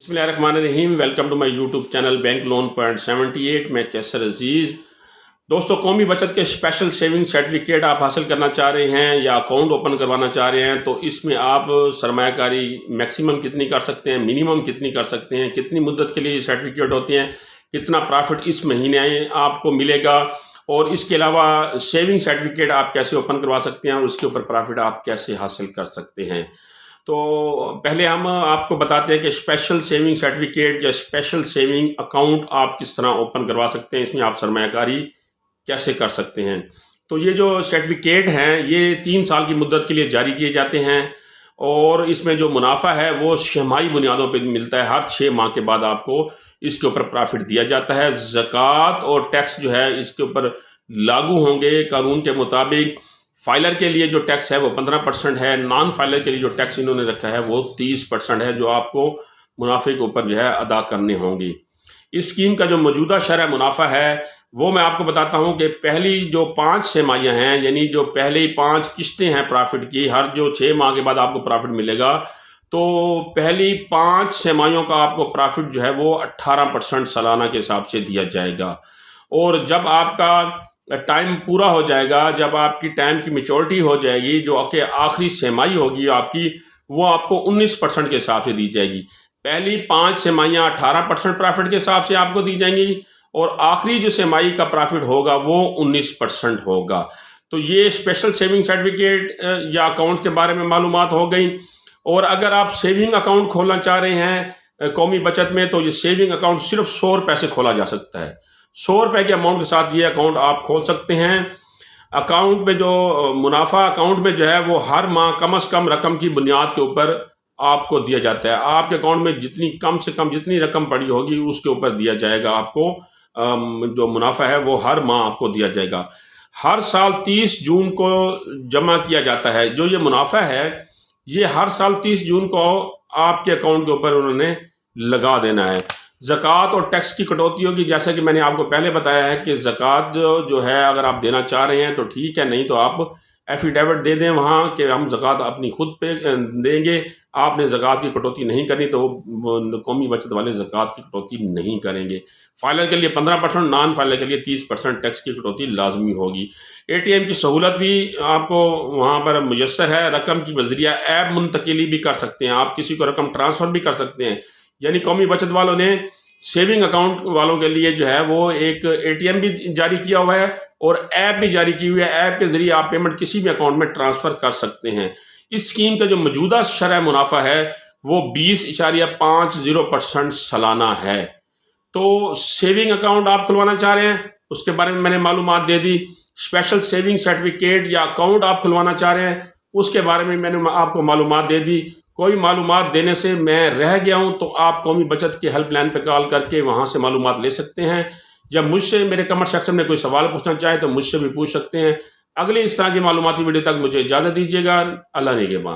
बिस्मिल्लाहिर्रहमानिर्रहीम। Welcome to my YouTube channel bank loan point 78। मैं कैसर अजीज़। दोस्तों, कौमी बचत के स्पेशल सेविंग सर्टिफिकेट आप हासिल करना चाह रहे हैं या अकाउंट ओपन करवाना चाह रहे हैं, तो इसमें आप सरमायाकारी मैक्सिमम कितनी कर सकते हैं, मिनिमम कितनी कर सकते हैं, कितनी मुद्दत के लिए ये सर्टिफिकेट होते हैं, कितना प्रॉफिट इस महीने आपको मिलेगा, और इसके अलावा सेविंग सर्टिफिकेट आप कैसे ओपन करवा सकते हैं और उसके ऊपर प्रॉफिट आप कैसे हासिल कर सकते हैं। तो पहले हम आपको बताते हैं कि स्पेशल सेविंग सर्टिफिकेट या स्पेशल सेविंग अकाउंट आप किस तरह ओपन करवा सकते हैं, इसमें आप सरमायाकारी कैसे कर सकते हैं। तो ये जो सर्टिफिकेट हैं ये 3 साल की मुद्दत के लिए जारी किए जाते हैं, और इसमें जो मुनाफा है वो छमाही बुनियादों पर मिलता है। हर 6 माह के बाद आपको इसके ऊपर प्रॉफिट दिया जाता है। ज़कात और टैक्स जो है इसके ऊपर लागू होंगे कानून के मुताबिक। फाइलर के लिए जो टैक्स है वो 15% है, नॉन फाइलर के लिए जो टैक्स इन्होंने रखा है वो 30% है, जो आपको मुनाफे के ऊपर जो है अदा करने होंगे। इस स्कीम का जो मौजूदा शरह मुनाफा है वो मैं आपको बताता हूँ कि पहली जो 5 छमाहियाँ हैं, यानी जो पहली 5 किस्तें हैं प्रॉफिट की, हर जो 6 माह के बाद आपको प्रॉफिट मिलेगा, तो पहली 5 छमाहियों का आपको प्रॉफिट जो है वो 18% सालाना के हिसाब से दिया जाएगा। और जब आपका टाइम पूरा हो जाएगा, जब आपकी टाइम की मैच्योरिटी हो जाएगी, जो कि आखिरी छमाही होगी आपकी, वो आपको 19% के हिसाब से दी जाएगी। पहली 5 छमाहियाँ 18% प्रॉफिट के हिसाब से आपको दी जाएंगी, और आखिरी जो छमाही का प्रॉफिट होगा वो 19% होगा। तो ये स्पेशल सेविंग सर्टिफिकेट या अकाउंट के बारे में मालूमात हो गई। और अगर आप सेविंग अकाउंट खोलना चाह रहे हैं कौमी बचत में, तो ये सेविंग अकाउंट सिर्फ 100 रुपये से खोला जा सकता है। 100 रुपये के अमाउंट के साथ ये अकाउंट आप खोल सकते हैं। अकाउंट में जो मुनाफा अकाउंट में जो है वो हर माह कम से कम रकम की बुनियाद के ऊपर आपको दिया जाता है। आपके अकाउंट में जितनी कम से कम जितनी रकम पड़ी होगी उसके ऊपर दिया जाएगा आपको। जो मुनाफा है वो हर माह आपको दिया जाएगा। हर साल 30 जून को जमा किया जाता है। जो ये मुनाफा है ये हर साल 30 जून को आपके अकाउंट के ऊपर उन्होंने लगा देना है। ज़कात और टैक्स की कटौती होगी, जैसा कि मैंने आपको पहले बताया है कि ज़कात जो है अगर आप देना चाह रहे हैं तो ठीक है, नहीं तो आप एफिडेविट दे दें वहाँ कि हम ज़कात अपनी खुद पे देंगे। आपने ज़कात की कटौती नहीं करनी तो कौमी बचत वाले ज़कात की कटौती नहीं करेंगे। फाइलर के लिए 15%, नॉन फाइलर के लिए 30% टैक्स की कटौती लाजमी होगी। ATM की सहूलत भी आपको वहाँ पर मुयस्सर है। रकम की बजरिया ऐप मुंतकिली भी कर सकते हैं, आप किसी को रकम ट्रांसफ़र भी कर सकते हैं। यानी कौमी बचत वालों ने सेविंग अकाउंट वालों के लिए जो है वो एक ATM भी जारी किया हुआ है और ऐप भी जारी की हुई है। ऐप के ज़रिए आप पेमेंट किसी भी अकाउंट में ट्रांसफ़र कर सकते हैं। इस स्कीम का जो मौजूदा शरह मुनाफा है वो 20.50% सालाना है। तो सेविंग अकाउंट आप खुलवाना चाह रहे हैं, उसके बारे में मैंने मालूमात दे दी। स्पेशल सेविंग सर्टिफिकेट या अकाउंट आप खुलवाना चाह रहे हैं, उसके बारे में मैंने आपको मालूमात दे दी। कोई मालूमात देने से मैं रह गया हूं तो आप कौमी बचत के हेल्पलाइन पर कॉल करके वहां से मालूमात ले सकते हैं, या मुझसे मेरे कमेंट सेक्शन में कोई सवाल पूछना चाहे तो मुझसे भी पूछ सकते हैं। अगली इस तरह की मालूमाती वीडियो तक मुझे इजाज़त दीजिएगा। अल्लाह निगहबान।